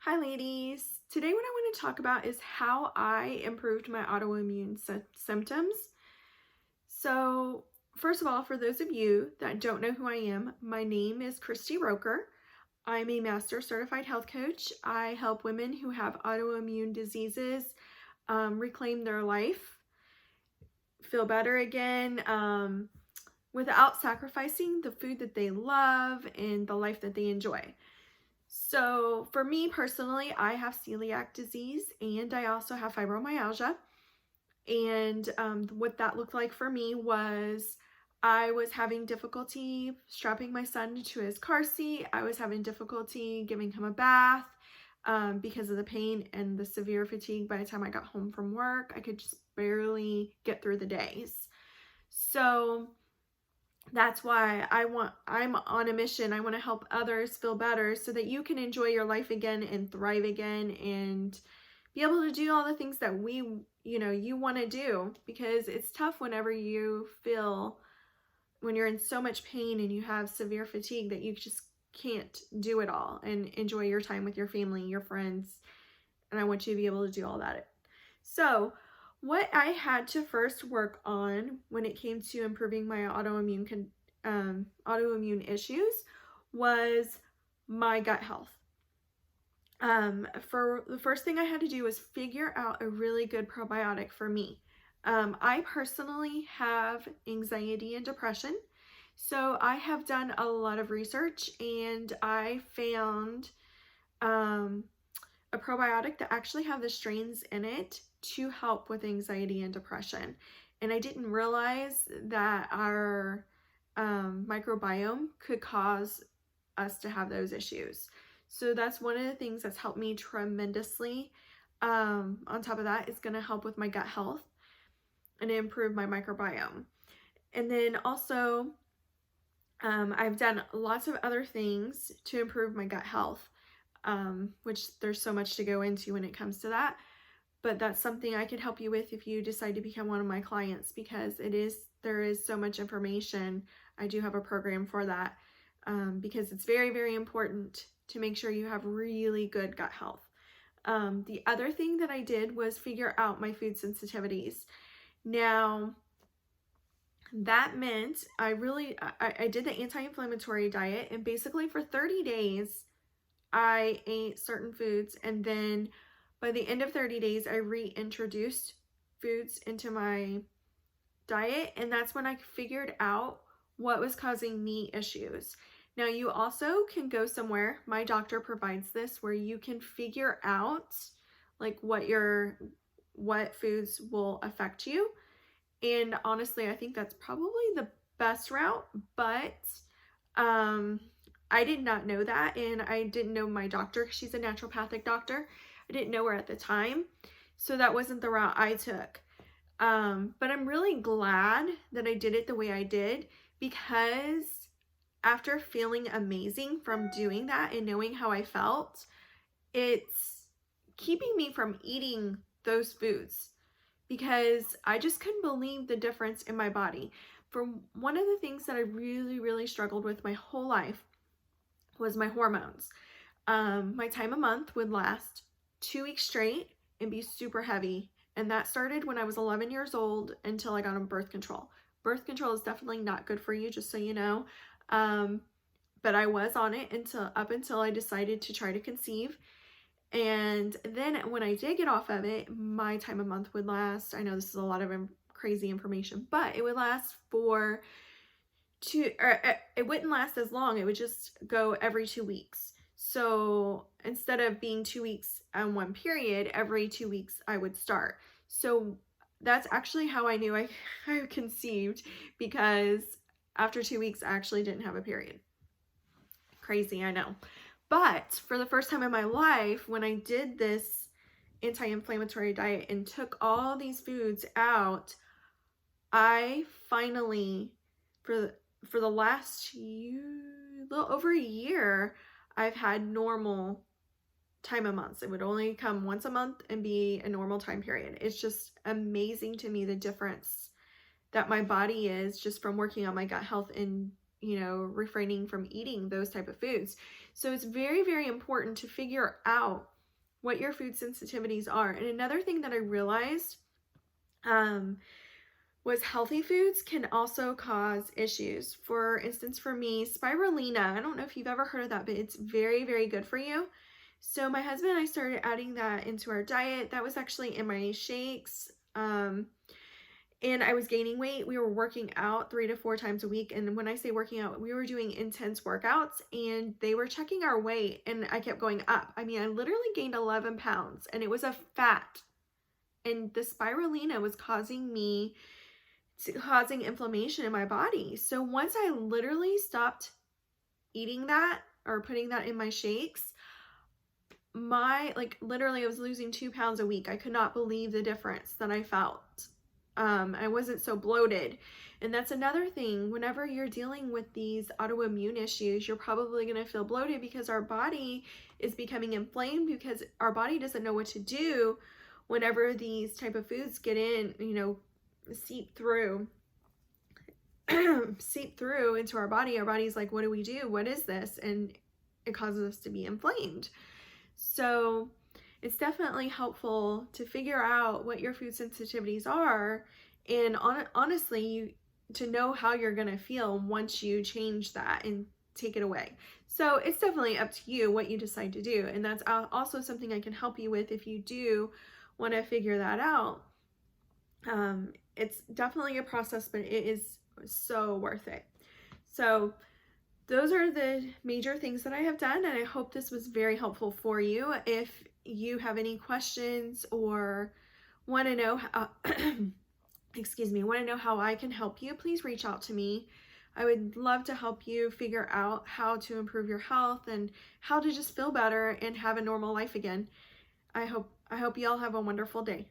Hi ladies! Today what I want to talk about is how I improved my autoimmune symptoms. So first of all, for those of you that don't know who I am, my name is Christy Roker. I'm a master certified health coach. I help women who have autoimmune diseases reclaim their life, feel better again, without sacrificing the food that they love and the life that they enjoy. So for me personally, I have celiac disease and I also have fibromyalgia. And what that looked like for me was I was having difficulty strapping my son to his car seat. I was having difficulty giving him a bath because of the pain and the severe fatigue. By the time I got home from work, I could just barely get through the days. So that's why I'm on a mission. I want to help others feel better so that you can enjoy your life again and thrive again and be able to do all the things that you want to do, because it's tough whenever when you're in so much pain and you have severe fatigue that you just can't do it all and enjoy your time with your family, your friends. And I want you to be able to do all that. So what I had to first work on when it came to improving my autoimmune issues was my gut health. For the first thing I had to do was figure out a really good probiotic for me. I personally have anxiety and depression, so I have done a lot of research and I found a probiotic that actually have the strains in it to help with anxiety and depression. And I didn't realize that our microbiome could cause us to have those issues. So that's one of the things that's helped me tremendously. On top of that, it's going to help with my gut health and improve my microbiome. And then also, I've done lots of other things to improve my gut health, which there's so much to go into when it comes to that. But that's something I could help you with if you decide to become one of my clients, because there is so much information. I do have a program for that because it's very, very important to make sure you have really good gut health. The other thing that I did was figure out my food sensitivities. Now, that meant I did the anti-inflammatory diet, and basically for 30 days, I ate certain foods, and then by the end of 30 days, I reintroduced foods into my diet, and that's when I figured out what was causing me issues. Now, you also can go somewhere, my doctor provides this, where you can figure out like what foods will affect you. And honestly, I think that's probably the best route, but I did not know that, and I didn't know my doctor. She's a naturopathic doctor. I didn't know her at the time, so that wasn't the route I took. But I'm really glad that I did it the way I did, because after feeling amazing from doing that and knowing how I felt, it's keeping me from eating those foods, because I just couldn't believe the difference in my body. For one of the things that I really, really struggled with my whole life was my hormones. My time a month would last 2 weeks straight and be super heavy. And that started when I was 11 years old until I got on birth control. Birth control is definitely not good for you, just so you know. But I was on it up until I decided to try to conceive. And then when I did get off of it, my time a month would last, I know this is a lot of crazy information, but it would last it wouldn't last as long. It would just go every 2 weeks. So instead of being 2 weeks on one period, every 2 weeks I would start. So that's actually how I knew I conceived, because after 2 weeks, I actually didn't have a period. Crazy, I know. But for the first time in my life, when I did this anti-inflammatory diet and took all these foods out, I finally, for the last little over a year, I've had normal time a month. It would only come once a month and be a normal time period. It's just amazing to me the difference that my body is just from working on my gut health and refraining from eating those type of foods. So it's very, very important to figure out what your food sensitivities are. And another thing that I realized was healthy foods can also cause issues. For instance, for me, spirulina, I don't know if you've ever heard of that, but it's very, very good for you. So my husband and I started adding that into our diet. That was actually in my shakes. And I was gaining weight. We were working out 3 to 4 times a week. And when I say working out, we were doing intense workouts and they were checking our weight and I kept going up. I mean, I literally gained 11 pounds and it was a fat. And the spirulina was causing inflammation in my body. So once I literally stopped eating that or putting that in my shakes, literally I was losing 2 pounds a week. I could not believe the difference that I felt. I wasn't so bloated. And that's another thing. Whenever you're dealing with these autoimmune issues, you're probably going to feel bloated because our body is becoming inflamed because our body doesn't know what to do whenever these type of foods get in, seep through into our body. Our body's like, what do we do? What is this? And it causes us to be inflamed. So it's definitely helpful to figure out what your food sensitivities are and honestly, to know how you're going to feel once you change that and take it away. So it's definitely up to you what you decide to do. And that's also something I can help you with if you do want to figure that out. It's definitely a process, but it is so worth it. So those are the major things that I have done, and I hope this was very helpful for you. If you have any questions or want to know how, want to know how I can help you, please reach out to me. I would love to help you figure out how to improve your health and how to just feel better and have a normal life again. I hope you all have a wonderful day.